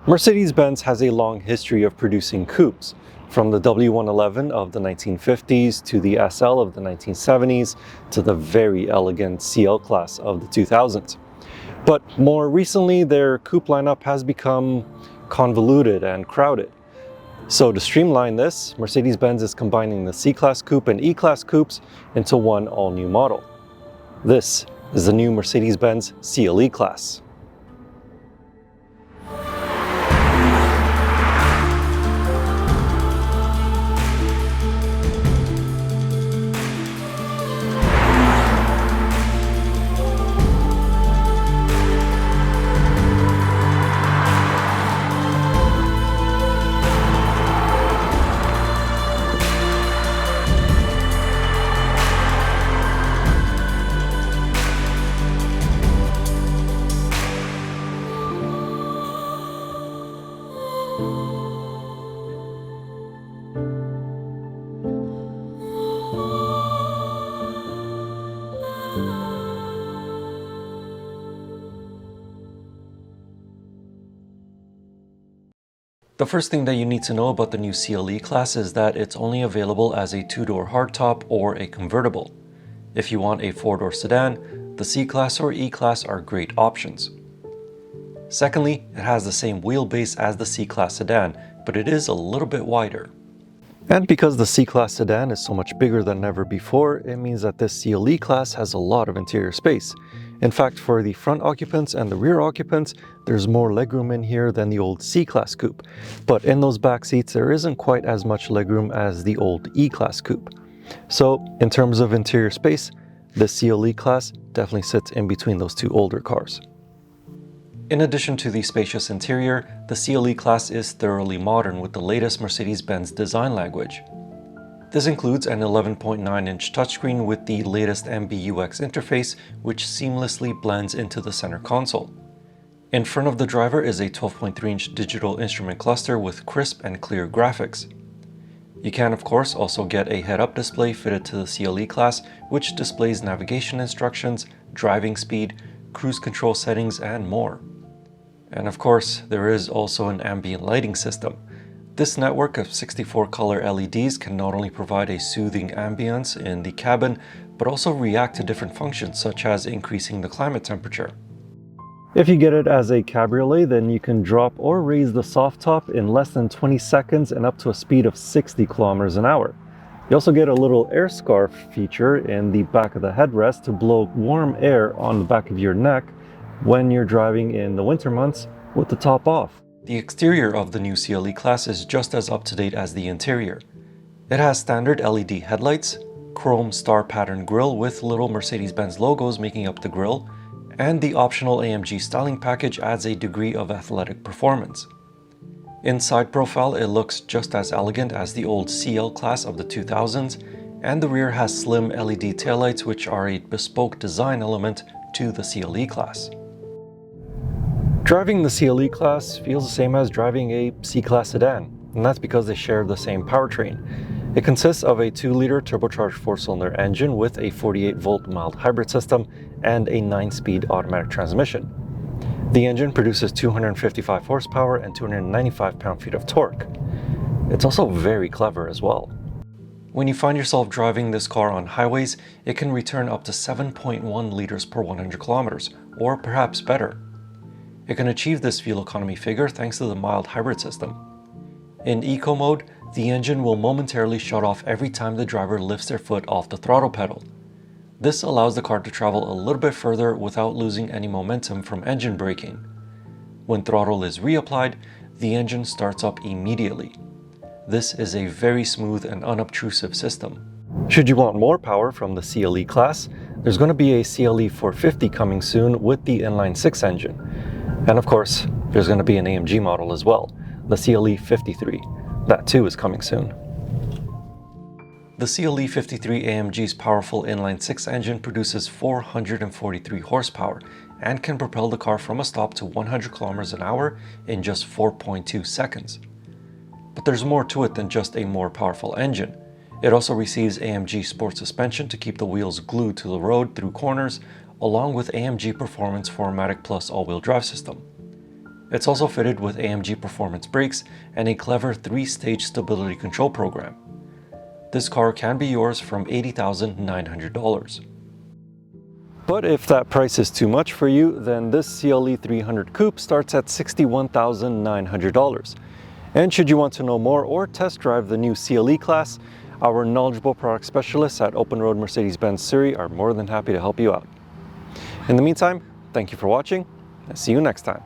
Mercedes-Benz has a long history of producing coupes, from the W111 of the 1950s to the SL of the 1970s to the very elegant CL Class of the 2000s. But more recently, their coupe lineup has become convoluted and crowded. So to streamline this, Mercedes-Benz is combining the C-Class coupe and E-Class coupes into one all-new model. This is the new Mercedes-Benz CLE Class. The first thing that you need to know about the new CLE Class is that it's only available as a two-door hardtop or a convertible. If you want a four-door sedan, the C-Class or E-Class are great options. Secondly, it has the same wheelbase as the C-Class sedan, but it is a little bit wider. And because the C-Class sedan is so much bigger than ever before, it means that this CLE Class has a lot of interior space. In fact, for the front occupants and the rear occupants, there's more legroom in here than the old C-Class coupe. But in those back seats, there isn't quite as much legroom as the old E-Class coupe. So in terms of interior space, the CLE Class definitely sits in between those two older cars. In addition to the spacious interior, the CLE Class is thoroughly modern with the latest Mercedes-Benz design language. This includes an 11.9-inch touchscreen with the latest MBUX interface, which seamlessly blends into the center console. In front of the driver is a 12.3-inch digital instrument cluster with crisp and clear graphics. You can, of course, also get a head-up display fitted to the CLE Class, which displays navigation instructions, driving speed, cruise control settings, and more. And of course, there is also an ambient lighting system. This network of 64 color LEDs can not only provide a soothing ambience in the cabin, but also react to different functions such as increasing the climate temperature. If you get it as a cabriolet, then you can drop or raise the soft top in less than 20 seconds and up to a speed of 60 kilometers an hour. You also get a little air scarf feature in the back of the headrest to blow warm air on the back of your neck when you're driving in the winter months with the top off. The exterior of the new CLE Class is just as up-to-date as the interior. It has standard LED headlights, chrome star pattern grille with little Mercedes-Benz logos making up the grille, and the optional AMG styling package adds a degree of athletic performance. In side profile, it looks just as elegant as the old CL Class of the 2000s, and the rear has slim LED taillights which are a bespoke design element to the CLE Class. Driving the CLE Class feels the same as driving a C-Class sedan, and that's because they share the same powertrain. It consists of a 2-liter turbocharged 4-cylinder engine with a 48-volt mild hybrid system and a 9-speed automatic transmission. The engine produces 255 horsepower and 295 pound-feet of torque. It's also very clever as well. When you find yourself driving this car on highways, it can return up to 7.1 liters per 100 kilometers, or perhaps better. It can achieve this fuel economy figure thanks to the mild hybrid system. In eco mode, the engine will momentarily shut off every time the driver lifts their foot off the throttle pedal. This allows the car to travel a little bit further without losing any momentum from engine braking. When throttle is reapplied, the engine starts up immediately. This is a very smooth and unobtrusive system. Should you want more power from the CLE Class, there's going to be a CLE 450 coming soon with the inline-6 engine. And of course, there's going to be an AMG model as well, the CLE 53. That too is coming soon. The CLE 53 AMG's powerful inline-6 engine produces 443 horsepower and can propel the car from a stop to 100 kilometers an hour in just 4.2 seconds. But there's more to it than just a more powerful engine. It also receives AMG Sport suspension to keep the wheels glued to the road through corners, along with AMG Performance 4MATIC Plus all-wheel drive system. It's also fitted with AMG performance brakes and a clever 3-stage stability control program. This car can be yours from $80,900. But if that price is too much for you, then this CLE 300 Coupe starts at $61,900. And should you want to know more or test drive the new CLE Class, our knowledgeable product specialists at OpenRoad Mercedes-Benz Surrey are more than happy to help you out. In the meantime, thank you for watching, and see you next time.